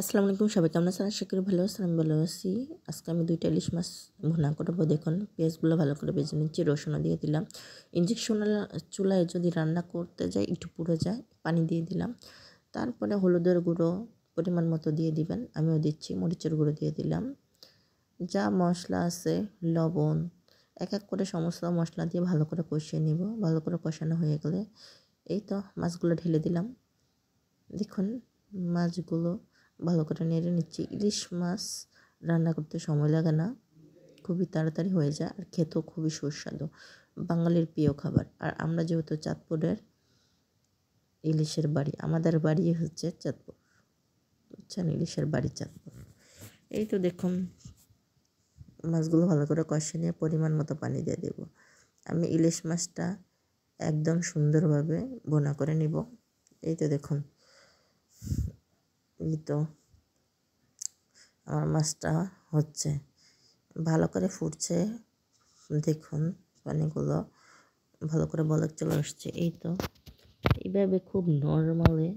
আসসালামু আলাইকুম, সবাই কেমন আছেন? আশা করি ভালো আছেন। আমি ভালো আছি। আজকে আমি 2টা ইলিশ মাছ ভুনা করবো। দেখুন, পেঁয়াজগুলো ভালো করে ভেজে নিচ্ছি, রসুনও দিয়ে দিলাম। ইঞ্জেকশনাল চুলায় যদি রান্না করতে যাই একটু পুড়ে যায়, পানি দিয়ে দিলাম। তারপরে হলুদের গুঁড়ো পরিমাণ মতো দিয়ে দিবেন, আমিও দিচ্ছি। মরিচের গুঁড়ো দিয়ে দিলাম, যা মশলা আছে, লবণ, এক এক করে সমস্ত মশলা দিয়ে ভালো করে কষিয়ে নিব। ভালো করে কষানো হয়ে গেলে এই তো মাছগুলো ঢেলে দিলাম। দেখুন, মাছগুলো ভালো করে নেড়ে নিচ্ছি। ইলিশ মাছ রান্না করতে সময় লাগে না, খুবই তাড়াতাড়ি হয়ে যায়, আর খেতেও খুবই সুস্বাদু। বাঙালির প্রিয় খাবার। আর আমরা যেহেতু চাঁদপুরের, ইলিশের বাড়ি, আমাদের বাড়ি হচ্ছে চাঁদপুর, বুঝছেন? ইলিশের বাড়ি চাঁদপুর। এই তো দেখুন, মাছগুলো ভালো করে কষিয়ে নিয়ে পরিমাণ মতো পানি দিয়ে দেব। আমি ইলিশ মাছটা একদম সুন্দরভাবে ভুনা করে নিব। এই তো দেখুন, এই তো আমার মাছটা হচ্ছে ভালো করে ফুটছে। দেখুন, পানিগুলো ভালো করে বলক চলে আসছে। এই তো এইভাবে খুব নরমালে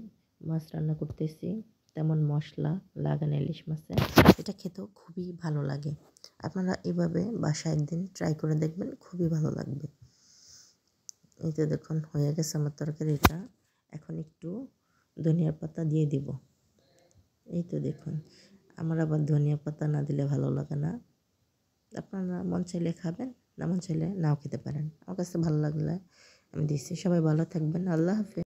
মাছ রান্না করতেছি, তেমন মশলা লাগে না ইলিশ মাছে। এটা খেতেও খুবই ভালো লাগে। আপনারা এভাবে বাসায় একদিন ট্রাই করে দেখবেন, খুবই ভালো লাগবে। এই তো দেখুন, হয়ে গেছে আমার তরকারিটা। এখন একটু ধনিয়া পাতা দিয়ে দিব। এই তো দেখুন, আমার আবার ধনিয়া পাতা না দিলে ভালো লাগে না। আপনারা মন চাইলে খাবেন, না মন চাইলে নাও খেতে পারেন। আমার কাছে ভালো লাগলে আমি দিচ্ছি। সবাই ভালো থাকবেন। আল্লাহ হাফেজ।